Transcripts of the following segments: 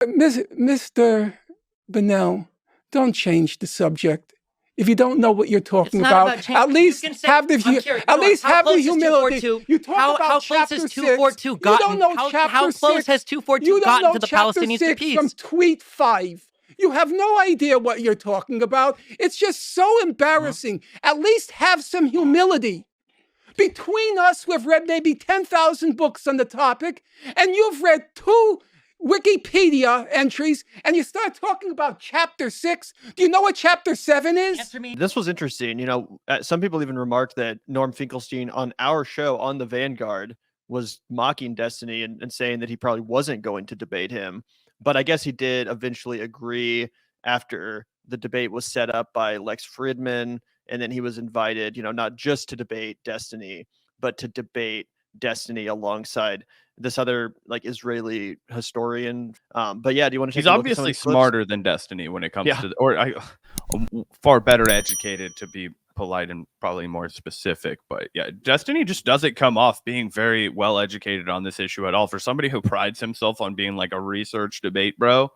Mr. Bennell, don't change the subject. If you don't know what you're talking about, at least have the humility. You talk about chapter 6. You don't know chapter 6. How close has 242 gotten to the Palestinians' peace? From tweet 5. You have no idea what you're talking about. It's just so embarrassing. At least have some humility. Between us, we've read maybe 10,000 books on the topic, and you've read 2 Wikipedia entries, and you start talking about chapter 6. Do you know what chapter 7 is? Answer me. This was interesting. You know, some people even remarked that Norm Finkelstein on our show on the Vanguard was mocking Destiny and saying that he probably wasn't going to debate him. But I guess he did eventually agree after the debate was set up by Lex Fridman. And then he was invited, you know, not just to debate Destiny, but to debate Destiny alongside this other like Israeli historian. But yeah, do you want to? He's obviously smarter than Destiny when it comes to, far better educated, to be polite and probably more specific. But yeah, Destiny just doesn't come off being very well educated on this issue at all. For somebody who prides himself on being like a research debate bro,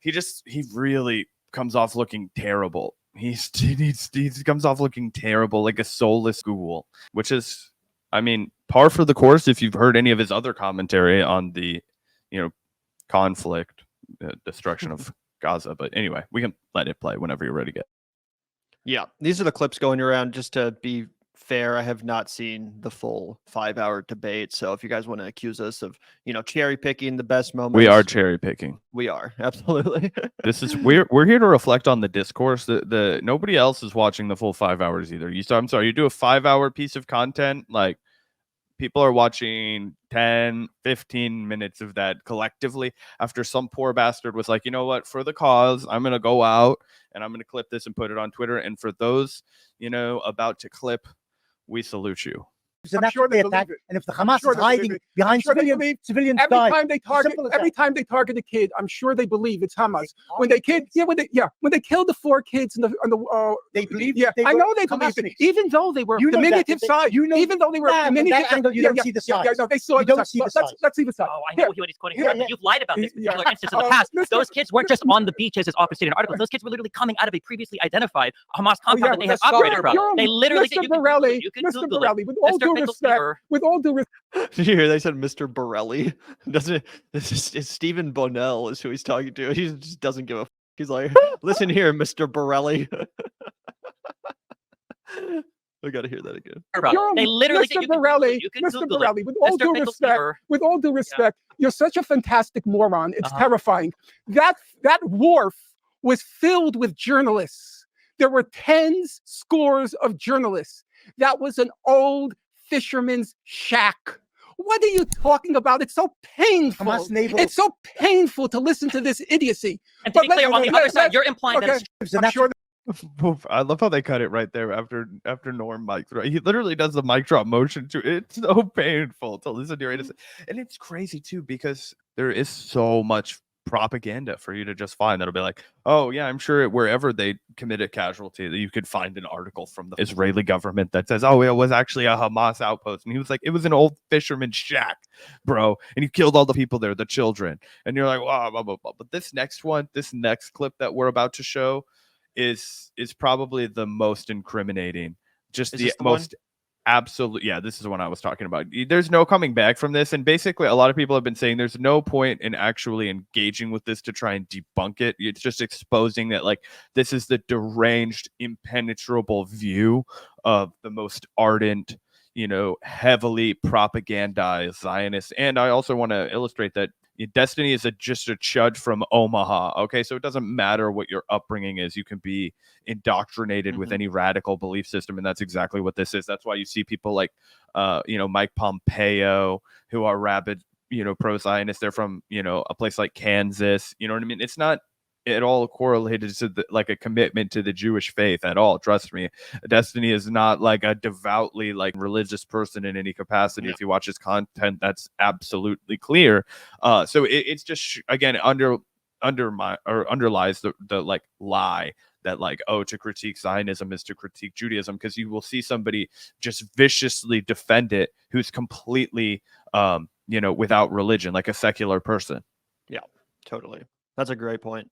he really comes off looking terrible. He comes off looking terrible, like a soulless ghoul, which is, I mean, par for the course if you've heard any of his other commentary on the, conflict, destruction of Gaza. But anyway, we can let it play whenever you're ready to get. Yeah, these are the clips going around. Just to be fair, I have not seen the full 5-hour debate. So if you guys want to accuse us of, cherry picking the best moments, we are cherry picking. We are absolutely. This is we're here to reflect on the discourse. The nobody else is watching the full 5 hours either. You do a 5-hour piece of content, like people are watching 10, 15 minutes of that collectively after some poor bastard was like, you know what, for the cause, I'm going to go out and I'm going to clip this and put it on Twitter. And for those, about to clip, we salute you. I'm sure they attack, and if the Hamas is hiding behind civilians every time they target a kid, I'm sure they believe it's Hamas. When they killed the 4 kids they believe. Yeah, I know they believe it, even though they were diminutive size. Even though they were diminutive angle, you don't see the size. No, they saw it. Let's leave it aside. Oh, I know what he's quoting. You've lied about this particular instance in the past. Those kids weren't just on the beaches, as Office stated in articles. Those kids were literally coming out of a previously identified Hamas compound that they have operated from. They literally Mr. Borelli, with all due respect. Did you hear they said Mr. Borelli? It's Stephen Bonnell is who he's talking to. He just doesn't give a fuck. He's like, listen here, Mr. Borelli. I gotta hear that again. They literally Mr. Borelli, with all due respect, you're such a fantastic moron. It's terrifying. That wharf was filled with journalists. There were tens, scores of journalists. That was an old fisherman's shack. What are you talking about? It's so painful. It's so painful to listen to this idiocy. And to be clear, on the other side, you're implying that I'm sure. I love how they cut it right there after Norm mic drop. He literally does the mic drop motion to it. It's so painful to listen to it. And it's crazy too, because there is so much propaganda for you to just find that'll be like, oh yeah, I'm sure wherever they commit a casualty that you could find an article from the Israeli government that says, oh, it was actually a Hamas outpost, and he was like, it was an old fisherman's shack, bro, and he killed all the people there, the children, and you're like, wow, blah, blah, blah. But this next clip that we're about to show is probably the most incriminating, just the most absolute. Yeah, this is the one I was talking about. There's no coming back from this, and basically a lot of people have been saying there's no point in actually engaging with this to try and debunk it. It's just exposing that like this is the deranged, impenetrable view of the most ardent, heavily propagandized Zionists. And I also want to illustrate that Destiny is just a chud from Omaha. Okay, so it doesn't matter what your upbringing is. You can be indoctrinated with any radical belief system, and that's exactly what this is. That's why you see people like, Mike Pompeo, who are rabid, pro-Zionist. They're from, a place like Kansas. You know what I mean? It's not at all correlated to a commitment to the Jewish faith at all. Trust me. Destiny is not like a devoutly religious person in any capacity. Yeah. If you watch his content, that's absolutely clear. So it's just again underlies the lie that to critique Zionism is to critique Judaism, because you will see somebody just viciously defend it who's completely without religion, like a secular person. Yeah. Totally. That's a great point.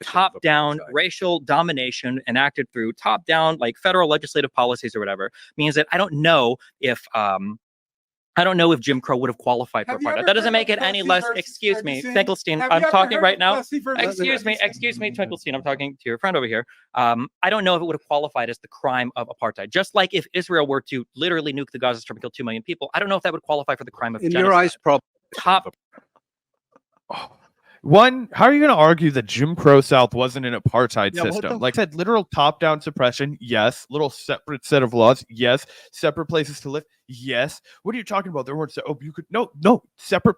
Top-down racial domination enacted through top-down like federal legislative policies or whatever means that I don't know if Jim Crow would have qualified for apartheid. That doesn't make it any less. Excuse me, Finkelstein. I'm talking right now. Excuse me, Finkelstein. I'm talking to your friend over here. I don't know if it would have qualified as the crime of apartheid. Just like if Israel were to literally nuke the Gaza Strip and kill 2 million people, I don't know if that would qualify for the crime of genocide. In your eyes, probably. One, how are you going to argue that Jim Crow South wasn't an apartheid system? Like I said, literal top-down suppression, yes. Little separate set of laws, yes. Separate places to live, yes. What are you talking about? There weren't separate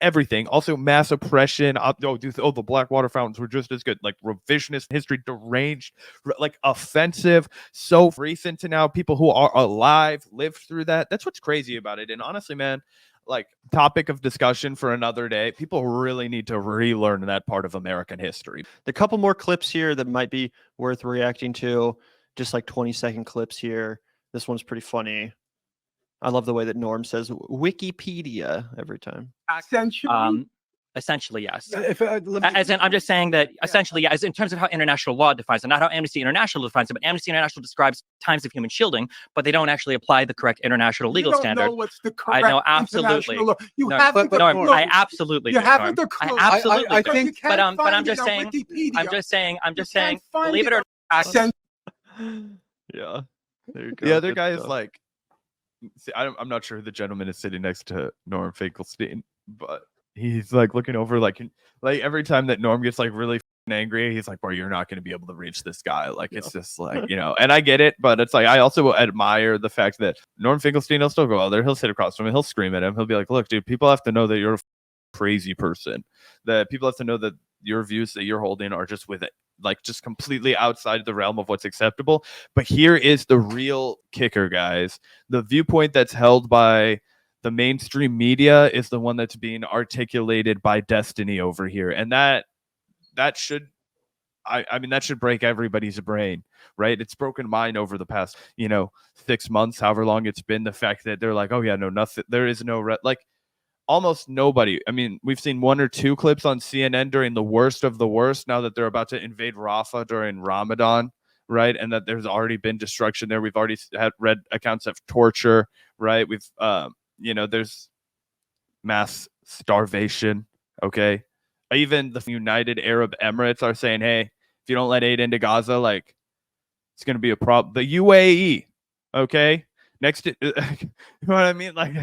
everything. Also, mass oppression. The black water fountains were just as good. Like revisionist history, deranged, like offensive. So recent to now, people who are alive lived through that. That's what's crazy about it. And honestly, man, like topic of discussion for another day. People really need to relearn that part of American history. The couple more clips here that might be worth reacting to, just like 20-second clips here. This one's pretty funny. I love the way that Norm says Wikipedia every time. Essentially, yes. I'm just saying that essentially, yes, in terms of how international law defines it, not how Amnesty International defines it, but Amnesty International describes times of human shielding, but they don't actually apply the correct international legal standard. Know what's the correct I know absolutely. Law. You no, haven't but Norm, I absolutely. You do, haven't Norm. the clue. I absolutely. I think, but I'm just saying. I'm just saying. Believe it or not. Yeah. There you go. The other guy is like, see, I'm not sure who the gentleman is sitting next to Norm Finkelstein, but he's like looking over like every time that Norm gets like really angry, he's like, bro, you're not going to be able to reach this guy. Like, it's just like, and I get it, but it's like, I also admire the fact that Norm Finkelstein, he'll still go out there, he'll sit across from him, he'll scream at him, he'll be like, look, dude, people have to know that you're a crazy person, that people have to know that your views that you're holding are just with it, like just completely outside the realm of what's acceptable. But here is the real kicker, guys. The viewpoint that's held by the mainstream media is the one that's being articulated by Destiny over here. And that should, I mean, that should break everybody's brain, right? It's broken mine over the past, 6 months, however long it's been. The fact that they're like, oh yeah, no, nothing. There is no, like almost nobody. I mean, we've seen 1 or 2 clips on CNN during the worst of the worst. Now that they're about to invade Rafah during Ramadan, right? And that there's already been destruction there. We've already read accounts of torture, right? We've, there's mass starvation. Okay. Even the United Arab Emirates are saying, hey, if you don't let aid into Gaza, like it's going to be a problem. The UAE. Okay. Next to, you know what I mean? Like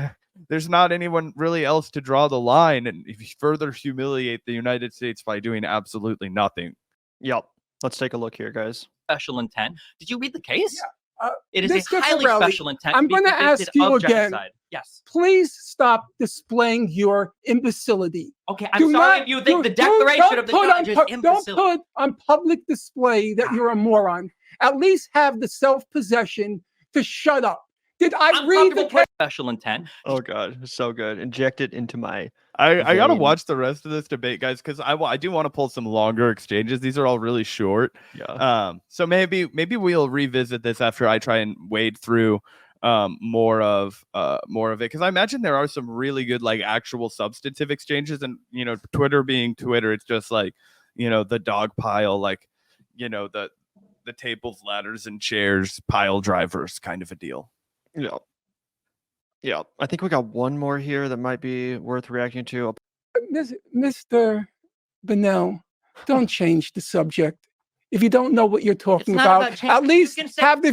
there's not anyone really else to draw the line and further humiliate the United States by doing absolutely nothing. Yep. Let's take a look here, guys. Special intent. Did you read the case? Yeah. It is a highly special intent. I'm going to ask you again. Yes. Please stop displaying your imbecility. Okay, I'm sorry if you think the declaration of the judge is imbecile. Don't put on public display that you're a moron. At least have the self-possession to shut up. Did I read the case? Special intent? Oh God, so good. Inject it into my. I gotta watch the rest of this debate, guys, because I do want to pull some longer exchanges. These are all really short. Yeah. So maybe we'll revisit this after I try and wade through more of it, because I imagine there are some really good like actual substantive exchanges, and Twitter being Twitter, it's just like the dog pile, like the tables, ladders, and chairs pile drivers kind of a deal. Yeah. I think we got one more here that might be worth reacting to. Mr. Bennell, don't change the subject. If you don't know what you're talking about, at least have the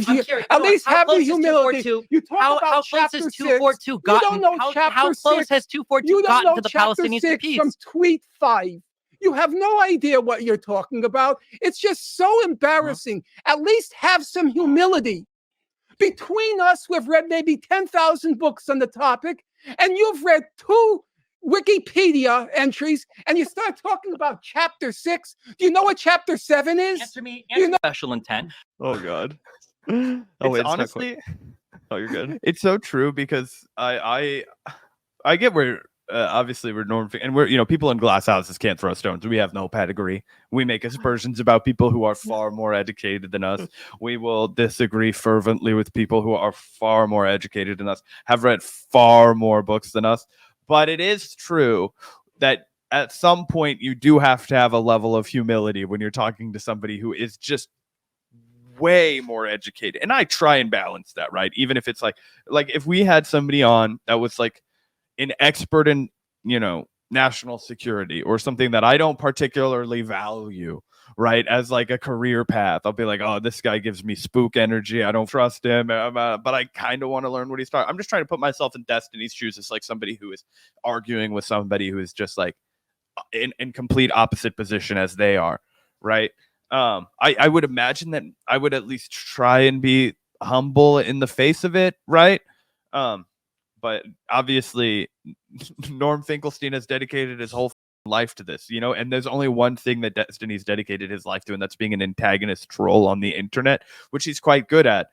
humility. You talk about chapter 6. You don't know chapter 6. How close has 242 gotten to the Palestinian peace? From tweet 5. You have no idea what you're talking about. It's just so embarrassing. At least have some humility. Between us, we've read maybe 10,000 books on the topic, and you've read 2 Wikipedia entries, and you start talking about chapter 6. Do you know what chapter 7 is? Answer me. Special intent. Oh God. Wait, honestly, oh, you're good. It's so true, because I get where obviously we're Norm, and we're people in glass houses can't throw stones. We have no pedigree. We make aspersions about people who are far more educated than us. We will disagree fervently with people who are far more educated than us, have read far more books than us. But it is true that at some point you do have to have a level of humility when you're talking to somebody who is just way more educated. And I try and balance that, right? Even if it's like if we had somebody on that was like an expert in, you know, national security or something that I don't particularly value, right, as like a career path, I'll be like, oh, this guy gives me spook energy, I don't trust him, but I kind of want to learn what he's talking. I'm just trying to put myself in Destiny's shoes as like somebody who is arguing with somebody who is just like in complete opposite position as they are, right? I would imagine that I would at least try and be humble in the face of it, right? But obviously Norm Finkelstein has dedicated his whole life to this, you know, and there's only one thing that Destiny's dedicated his life to, and that's being an antagonist troll on the internet, which he's quite good at.